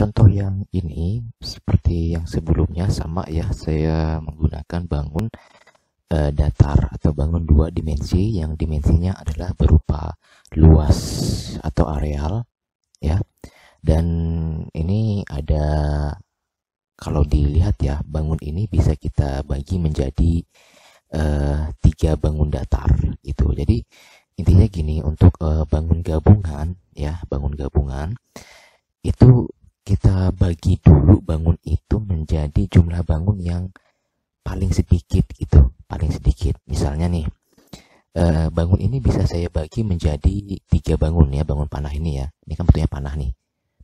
contoh yang ini seperti yang sebelumnya sama ya, saya menggunakan bangun datar atau bangun dua dimensi yang dimensinya adalah berupa luas atau areal ya. Dan ini ada, kalau dilihat ya, bangun ini bisa kita bagi menjadi 3 bangun datar gitu. Jadi intinya gini, untuk bangun gabungan ya, bangun gabungan itu kita bagi dulu bangun itu menjadi jumlah bangun yang paling sedikit gitu, paling sedikit. Misalnya nih, bangun ini bisa saya bagi menjadi 3 bangun ya, bangun panah ini ya. Ini kan bentuknya panah nih,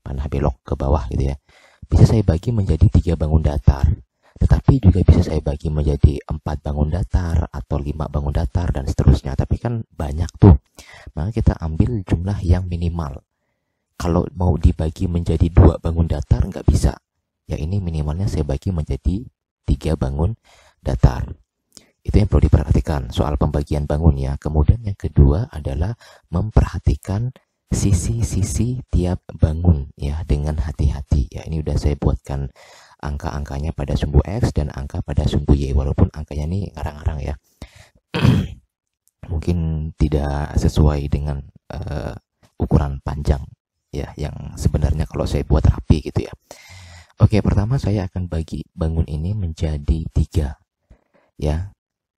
panah belok ke bawah gitu ya. Bisa saya bagi menjadi 3 bangun datar. Tetapi juga bisa saya bagi menjadi 4 bangun datar atau 5 bangun datar dan seterusnya. Tapi kan banyak tuh. Maka kita ambil jumlah yang minimal. Kalau mau dibagi menjadi 2 bangun datar nggak bisa. Ya ini minimalnya saya bagi menjadi 3 bangun datar. Itu yang perlu diperhatikan soal pembagian bangun ya. Kemudian yang kedua adalah memperhatikan sisi-sisi tiap bangun ya dengan hati-hati. Ya ini udah saya buatkan angka-angkanya pada sumbu X dan angka pada sumbu Y. Walaupun angkanya ini ngarang-ngarang ya. Mungkin tidak sesuai dengan ukuran panjang ya, yang sebenarnya kalau saya buat rapi gitu ya. Oke, pertama saya akan bagi bangun ini menjadi 3 ya,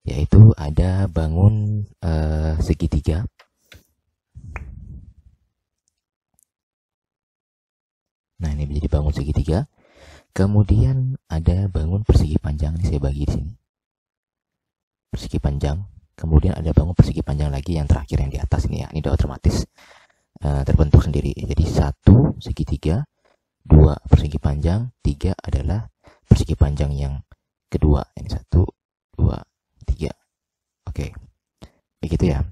yaitu ada bangun segitiga. Nah, ini menjadi bangun segitiga. Kemudian ada bangun persegi panjang, ini saya bagi di sini. Persegi panjang. Kemudian ada bangun persegi panjang lagi yang terakhir yang di atas ini ya. Ini udah otomatis terbentuk sendiri. Jadi 1 segitiga, 2 persegi panjang, 3 adalah persegi panjang yang kedua. Ini 1, 2, 3. Oke. Begitu ya.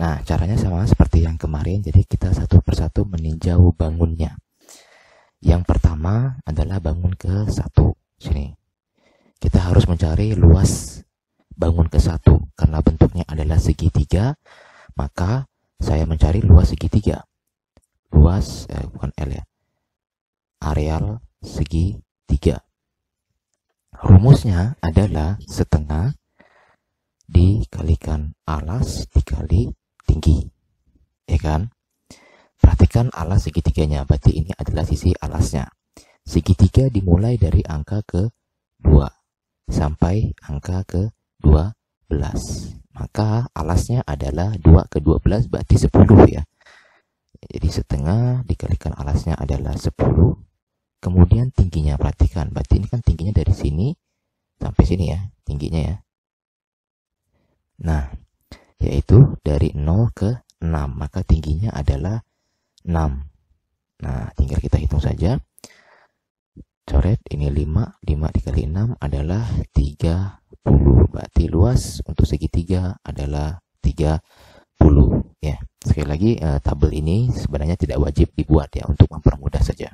Nah, caranya sama seperti yang kemarin. Jadi kita satu persatu meninjau bangunnya. Yang pertama adalah bangun ke-1. Sini. Kita harus mencari luas bangun ke-1 karena bentuknya adalah segitiga, maka saya mencari luas segitiga. Luas, bukan L ya. Areal segitiga. Rumusnya adalah setengah dikalikan alas dikali tinggi. Ya kan? Perhatikan alas segitiganya, berarti ini adalah sisi alasnya. Segitiga dimulai dari angka ke-2 sampai angka ke-12. Maka alasnya adalah 2 ke 12 berarti 10 ya. Jadi setengah dikalikan alasnya adalah 10. Kemudian tingginya, perhatikan. Berarti ini kan tingginya dari sini sampai sini ya, tingginya ya. Nah, yaitu dari 0 ke 6. Maka tingginya adalah 6. Nah, tinggal kita hitung saja. Coret, ini 5. 5 dikali 6 adalah 30. Berarti luas untuk segitiga adalah 30 ya. Sekali lagi, tabel ini sebenarnya tidak wajib dibuat ya, untuk mempermudah saja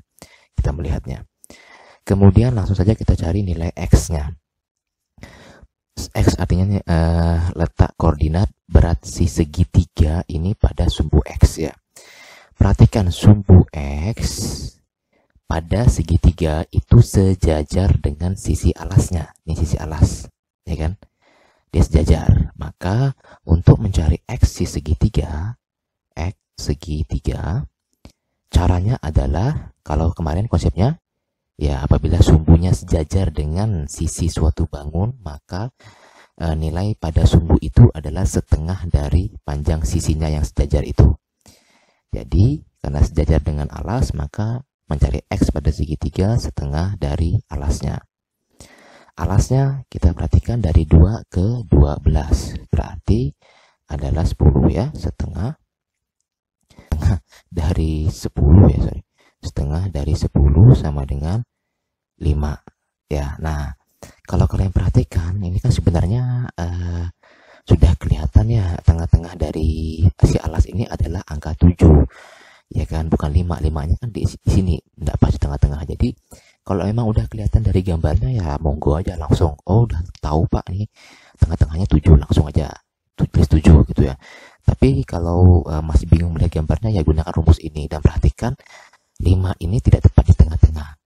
kita melihatnya. Kemudian langsung saja kita cari nilai X-nya. X artinya letak koordinat berat si segitiga ini pada sumbu X ya. Perhatikan sumbu X pada segitiga itu sejajar dengan sisi alasnya. Ini sisi alas, ya kan? Dia sejajar. Maka untuk mencari X si segitiga, caranya adalah, kalau kemarin konsepnya, ya apabila sumbunya sejajar dengan sisi suatu bangun, maka nilai pada sumbu itu adalah setengah dari panjang sisinya yang sejajar itu. Jadi, karena sejajar dengan alas, maka mencari X pada segitiga setengah dari alasnya. Alasnya kita perhatikan dari 2 ke 12. Berarti adalah 10 ya. Setengah dari 10 ya, sorry. Setengah dari 10 sama dengan 5. Ya, nah, kalau kalian perhatikan, ini kan sebenarnya sudah kelihatan ya, tengah-tengah dari si alas ini adalah angka 7. Ya kan, bukan 5. 5-nya kan di sini, enggak pas di tengah-tengah. Jadi kalau memang udah kelihatan dari gambarnya ya monggo aja langsung. Oh, udah tahu Pak nih tengah-tengahnya 7, langsung aja tulis 7 gitu ya. Tapi kalau masih bingung melihat gambarnya, ya gunakan rumus ini dan perhatikan 5 ini tidak tepat di tengah-tengah.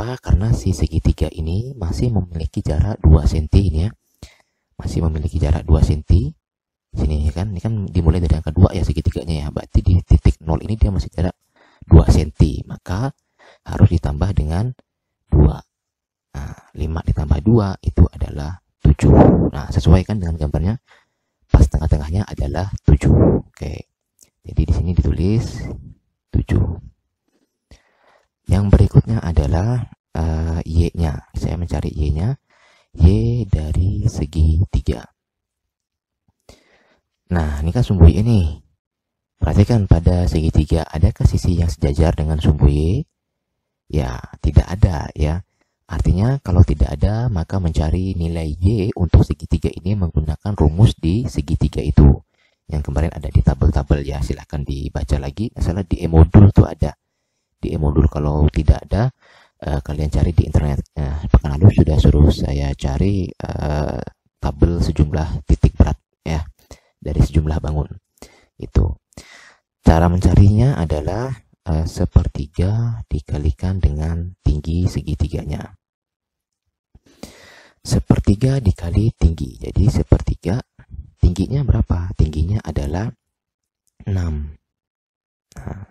Kenapa? Karena si segitiga ini masih memiliki jarak 2 cm ini ya. Masih memiliki jarak 2 cm. Sini ya kan, ini kan dimulai dari angka 2 ya segitiganya ya. Berarti di titik 0 ini dia masih jarak 2 cm. Maka harus ditambah dengan 2. Nah, 5 ditambah 2 itu adalah 7. Nah, sesuaikan dengan gambarnya. Pas tengah-tengahnya adalah 7. Oke. Jadi di sini ditulis 7. Yang berikutnya adalah Y-nya. Saya mencari Y-nya. Y dari segi 3. Nah, ini kan sumbu Y ini. Perhatikan pada segitiga, adakah sisi yang sejajar dengan sumbu Y? Ya, tidak ada ya. Artinya kalau tidak ada, maka mencari nilai Y untuk segitiga ini menggunakan rumus di segitiga itu. Yang kemarin ada di tabel-tabel ya, silahkan dibaca lagi. Misalnya di E-modul tuh ada. Di E-modul kalau tidak ada, kalian cari di internet. Pekan lalu sudah suruh saya cari tabel sejumlah titik berat ya. Dari sejumlah bangun. Itu. Cara mencarinya adalah sepertiga dikalikan dengan tinggi segitiganya. Sepertiga dikali tinggi. Jadi sepertiga tingginya berapa? Tingginya adalah 6. Nah,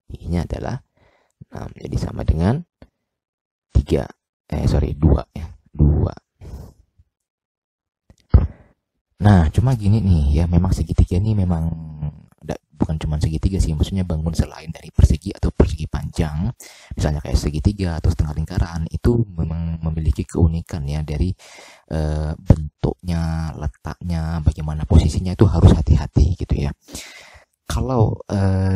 tingginya adalah 6. Jadi sama dengan 2 ya. 2. Nah, cuma gini nih ya, memang segitiga ini memang bukan cuma segitiga sih, maksudnya bangun selain dari persegi atau persegi panjang, misalnya kayak segitiga atau setengah lingkaran, itu memang memiliki keunikan ya dari bentuknya, letaknya, bagaimana posisinya itu harus hati-hati gitu ya. Kalau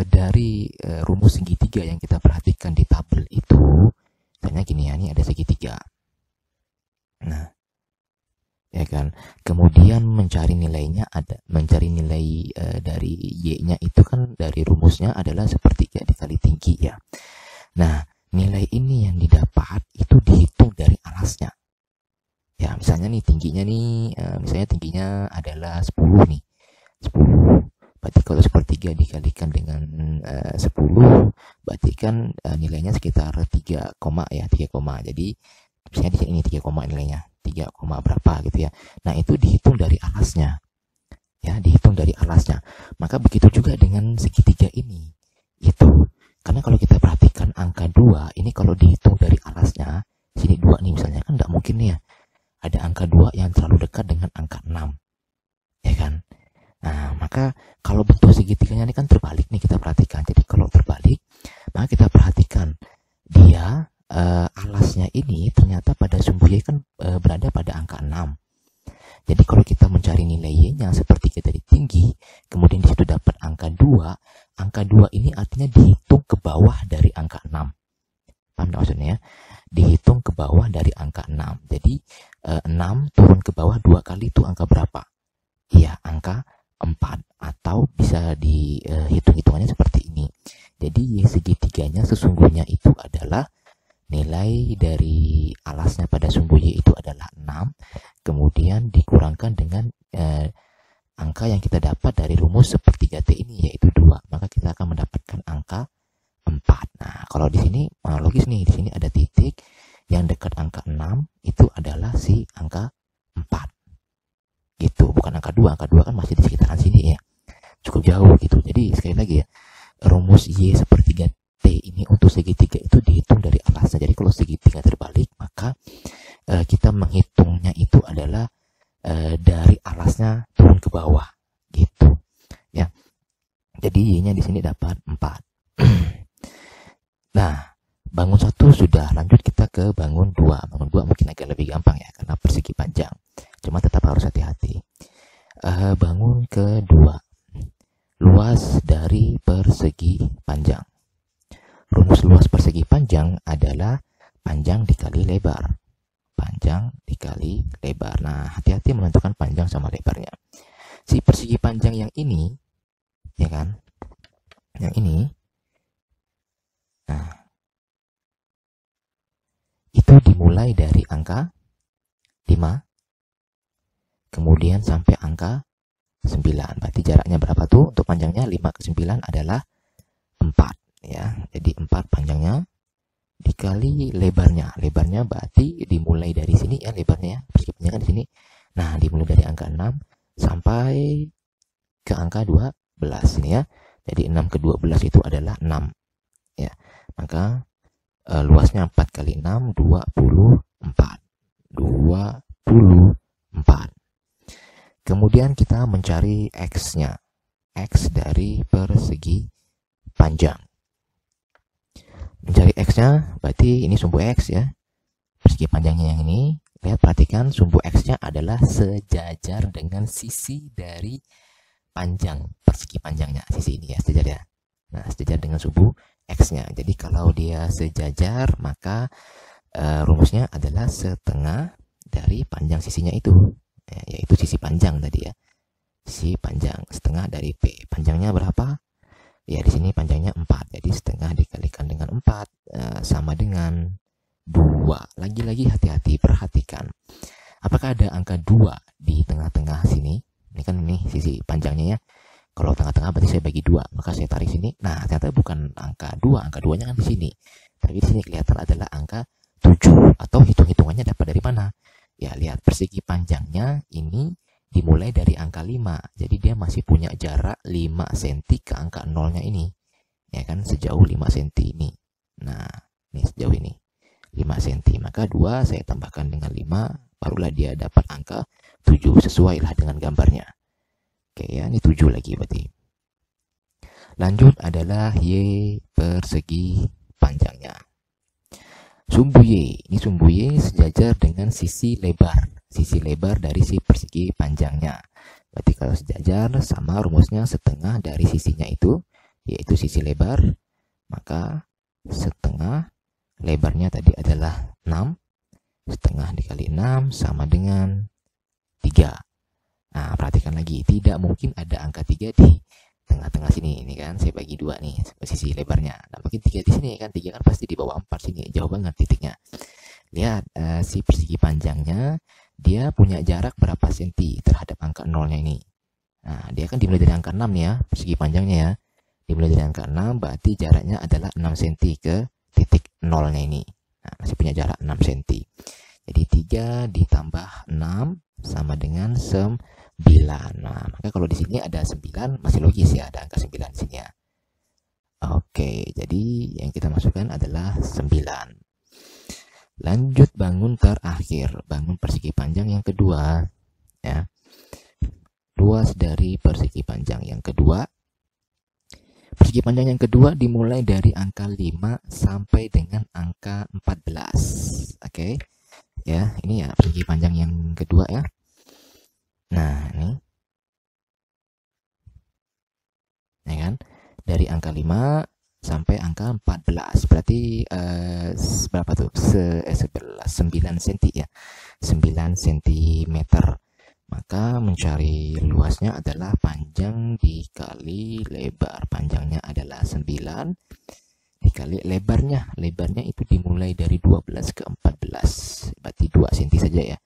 dari rumus segitiga yang kita perhatikan di tabel itu, misalnya gini ya, ini ada segitiga. Nah, ya kan, kemudian mencari nilainya mencari nilai dari Y-nya itu kan dari rumusnya adalah sepertiga dikali tinggi ya. Nah, nilai ini yang didapat itu dihitung dari alasnya ya. Misalnya nih tingginya nih, misalnya tingginya adalah 10 nih, 10. Berarti kalau sepertiga dikalikan dengan 10, berarti kan nilainya sekitar 3, ya 3, jadi misalnya di sini 3, nilainya 3, berapa gitu ya. Nah, itu dihitung dari alasnya. Ya, dihitung dari alasnya. Maka begitu juga dengan segitiga ini. Itu. Karena kalau kita perhatikan angka 2, ini kalau dihitung dari alasnya, sini 2 nih misalnya, kan enggak mungkin nih ya. Ada angka 2 yang terlalu dekat dengan angka 6. Ya kan? Nah, maka kalau bentuk segitiganya ini kan terbalik nih, kita perhatikan. Jadi kalau terbalik, maka kita perhatikan dia alasnya ini ternyata pada sumbu Y kan berada pada angka 6. Jadi kalau kita mencari nilai Y-nya sepertiga dari tinggi, kemudian di situ dapat angka 2, angka 2 ini artinya dihitung ke bawah dari angka 6. Paham maksudnya ya? Dihitung ke bawah dari angka 6. Jadi 6 turun ke bawah 2 kali itu angka berapa? Iya, angka 4. Atau bisa dihitung-hitungannya seperti ini. Jadi Y segitiganya sesungguhnya itu adalah nilai dari alasnya pada sumbu Y itu adalah 6, kemudian dikurangkan dengan angka yang kita dapat dari rumus sepertiga T ini, yaitu 2. Maka kita akan mendapatkan angka 4. Nah, kalau di sini logis nih, di sini ada titik yang dekat angka 6, itu adalah si angka 4. Gitu, bukan angka 2. Angka 2 kan masih di sekitaran sini ya. Cukup jauh gitu. Jadi sekali lagi ya, rumus Y sepertiga T ini untuk segitiga itu dihitung dari alasnya. Jadi kalau segitiga terbalik, maka kita menghitungnya itu adalah dari alasnya turun ke bawah, gitu. Ya. Jadi Y-nya di sini dapat 4. Nah, bangun 1 sudah, lanjut kita ke bangun 2. Bangun 2 mungkin agak lebih gampang ya, karena persegi panjang. Cuma tetap harus hati-hati. Bangun kedua, luas dari persegi panjang. Rumus luas persegi panjang adalah panjang dikali lebar. Panjang dikali lebar. Nah, hati-hati menentukan panjang sama lebarnya. Si persegi panjang yang ini, ya kan? Yang ini, nah, itu dimulai dari angka 5, kemudian sampai angka 9. Berarti jaraknya berapa tuh? Untuk panjangnya 5 ke 9 adalah 4. Ya, jadi 4 panjangnya, dikali lebarnya. Lebarnya berarti dimulai dari sini ya, lebarnya ya, persegi panjangnya di sini. Nah, dimulai dari angka 6 sampai ke angka 12 ini ya. Jadi 6 ke 12 itu adalah 6 ya. Maka luasnya 4 kali 6 24. 24. Kemudian kita mencari X-nya. X dari persegi panjang. Mencari X-nya berarti ini sumbu X ya. Persegi panjangnya yang ini. Lihat, perhatikan sumbu X-nya adalah sejajar dengan sisi dari panjang persegi panjangnya. Sisi ini ya, sejajar ya. Nah, sejajar dengan sumbu X-nya. Jadi kalau dia sejajar, maka rumusnya adalah setengah dari panjang sisinya itu. Yaitu sisi panjang tadi ya. Sisi panjang setengah dari P. Panjangnya berapa? Ya, di sini panjangnya 4. Jadi setengah dikalikan dengan 4 sama dengan 2. Lagi-lagi hati-hati, perhatikan. Apakah ada angka 2 di tengah-tengah sini? Ini kan ini sisi panjangnya ya. Kalau tengah-tengah berarti saya bagi 2. Maka saya tarik sini. Nah, ternyata bukan angka 2. Angka 2-nya kan di sini. Tapi di sini kelihatan adalah angka 7. Atau hitung-hitungannya dapat dari mana? Ya, lihat persegi panjangnya ini dimulai dari angka 5. Jadi dia masih punya jarak 5 cm ke angka 0-nya ini. Ya kan, sejauh 5 cm ini. Nah, ini sejauh ini. 5 cm. Maka 2 saya tambahkan dengan 5, barulah dia dapat angka 7. Sesuailah dengan gambarnya. Oke ya, ini 7 lagi berarti. Lanjut adalah Y persegi panjangnya. Sumbu Y. Ini sumbu Y sejajar dengan sisi lebar. Sisi lebar dari si persegi panjangnya. Berarti kalau sejajar sama rumusnya setengah dari sisinya itu, yaitu sisi lebar. Maka setengah lebarnya tadi adalah 6. Setengah dikali 6 sama dengan 3. Nah, perhatikan lagi. Tidak mungkin ada angka 3 di tengah-tengah sini. Ini kan saya bagi 2 nih, sisi lebarnya. Nah, mungkin 3 di sini kan. 3 kan pasti di bawah 4 sini. Jauh banget titiknya. Lihat, si persegi panjangnya, dia punya jarak berapa senti terhadap angka 0-nya ini. Nah, dia kan dimulai dari angka 6 nih ya, persegi panjangnya ya. Dimulai dari angka 6, berarti jaraknya adalah 6 cm ke titik 0-nya ini. Nah, masih punya jarak 6 cm. Jadi 3 ditambah 6 sama dengan 9. Nah, maka kalau di sini ada 9, masih logis ya, ada angka 9 di sini ya. Oke, jadi yang kita masukkan adalah 9. Lanjut bangun terakhir, bangun persegi panjang yang kedua ya. Luas dari persegi panjang yang kedua. Persegi panjang yang kedua dimulai dari angka 5 sampai dengan angka 14. Oke. Ya, ini ya persegi panjang yang kedua ya. Nah, ini. Ya kan? Dari angka 5 sampai angka 14. Berarti berapa tuh? 9 cm ya. 9 cm. Maka mencari luasnya adalah panjang dikali lebar. Panjangnya adalah 9 dikali lebarnya. Lebarnya itu dimulai dari 12 ke 14. Berarti 2 cm saja ya.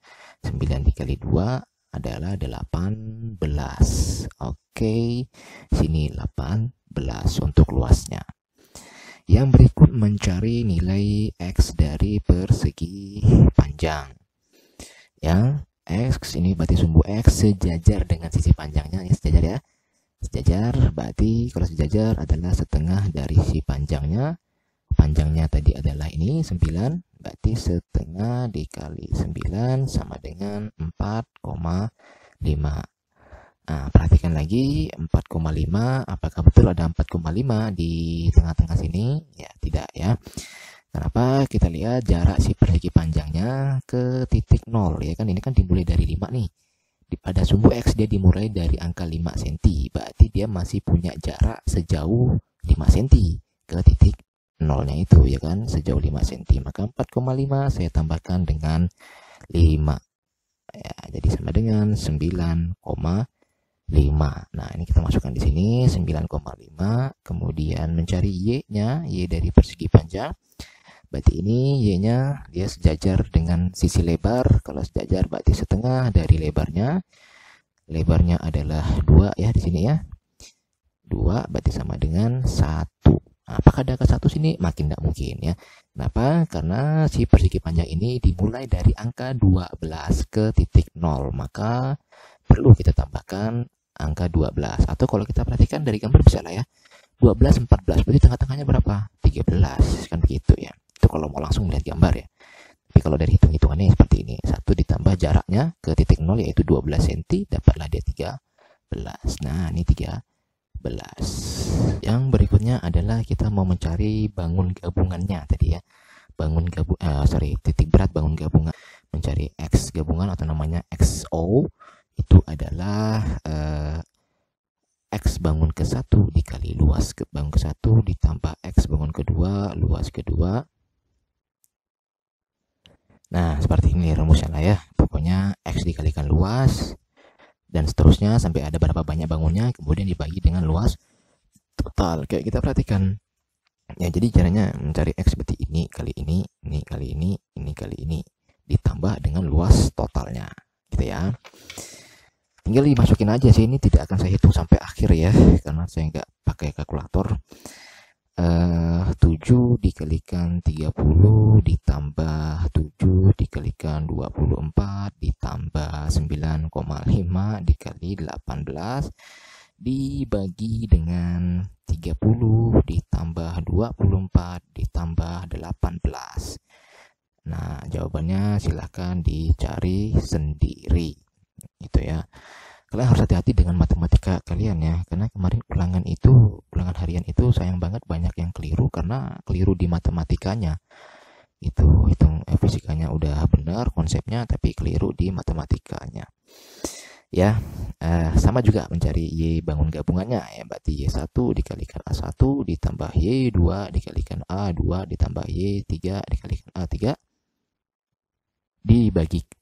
9 dikali 2 adalah 18. Oke. Sini 18 untuk luasnya. Yang berikut mencari nilai X dari persegi panjang. Yang X ini berarti sumbu X sejajar dengan sisi panjangnya ya, sejajar ya. Sejajar berarti kalau sejajar adalah setengah dari sisi panjangnya. Panjangnya tadi adalah ini 9, berarti setengah dikali 9 sama dengan 4,5. Nah, perhatikan lagi 4,5. Apakah betul ada 4,5 di tengah-tengah sini? Ya, tidak ya. Kenapa? Kita lihat jarak si persegi panjangnya ke titik 0 ya kan. Ini kan dimulai dari 5 nih. Pada sumbu X dia dimulai dari angka 5 cm. Berarti dia masih punya jarak sejauh 5 cm ke titik 0-nya itu ya kan, sejauh 5 cm. Maka 4,5 saya tambahkan dengan 5. Ya, jadi sama dengan 9,5. Nah, ini kita masukkan di sini 9,5. Kemudian mencari Y-nya, Y dari persegi panjang. Berarti ini Y-nya dia sejajar dengan sisi lebar. Kalau sejajar berarti setengah dari lebarnya. Lebarnya adalah 2 ya di sini ya. 2 berarti sama dengan 1. Nah, apakah ada angka 1 sini? Makin tidak mungkin ya. Kenapa? Karena si persegi panjang ini dimulai dari angka 12 ke titik 0. Maka perlu kita tambahkan angka 12. Atau kalau kita perhatikan dari gambar bisa lah ya. 12, 14. Berarti tengah-tengahnya berapa? 13. Kan begitu ya. Itu kalau mau langsung melihat gambar ya. Tapi kalau dari hitung-hitungannya seperti ini. 1 ditambah jaraknya ke titik 0 yaitu 12 cm. Dapatlah dia 13. Nah, ini 13. Yang berikutnya adalah kita mau mencari bangun gabungannya tadi ya. Titik berat bangun gabungan. Mencari X gabungan atau namanya XO itu adalah X bangun ke-1 dikali luas bangun ke-1 ditambah X bangun kedua luas kedua. Nah, seperti ini rumusnya lah ya. Pokoknya X dikalikan luas dan seterusnya sampai ada berapa banyak bangunnya, kemudian dibagi dengan luas total. Kayak kita perhatikan ya, jadi caranya mencari X seperti ini kali ini kali ini kali ini ditambah dengan luas totalnya gitu ya. Tinggal dimasukin aja sih, ini tidak akan saya hitung sampai akhir ya karena saya nggak pakai kalkulator. 7 dikalikan 30 ditambah 7 dikalikan 24 ditambah 9,5 dikali 18 dibagi dengan 30 ditambah 24 ditambah 18. Nah, jawabannya silahkan dicari sendiri gitu ya. Kalian harus hati-hati dengan matematika kalian ya, karena kemarin ulangan harian itu sayang banget banyak yang keliru karena keliru di matematikanya. Itu hitung fisikanya udah benar konsepnya tapi keliru di matematikanya. Ya, sama juga mencari Y bangun gabungannya ya, berarti Y1 dikalikan A1 ditambah Y2 dikalikan A2 ditambah Y3 dikalikan A3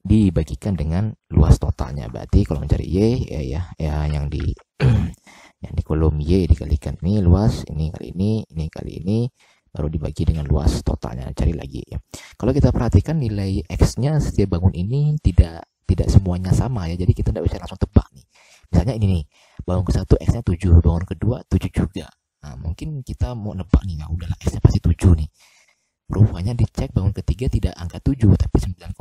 dibagikan dengan luas totalnya. Berarti kalau mencari Y ya yang di yang di kolom Y dikalikan ini luas, ini kali ini kali ini, baru dibagi dengan luas totalnya. Cari lagi ya. Kalau kita perhatikan nilai X-nya setiap bangun ini tidak semuanya sama ya. Jadi kita tidak bisa langsung tebak nih. Misalnya ini nih, bangun ke-1 X-nya 7, bangun kedua 7 juga. Nah, mungkin kita mau nebak nih, nah udahlah X-nya pasti 7 nih. Rupanya dicek bangun ketiga tidak angka 7 tapi 9,5,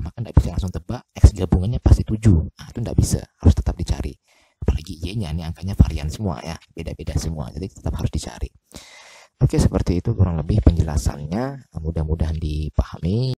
maka tidak bisa langsung tebak X gabungannya pasti 7. Nah, itu tidak bisa, harus tetap dicari. Apalagi Y-nya ini angkanya varian semua ya, beda-beda semua, jadi tetap harus dicari. Oke, seperti itu kurang lebih penjelasannya, mudah-mudahan dipahami.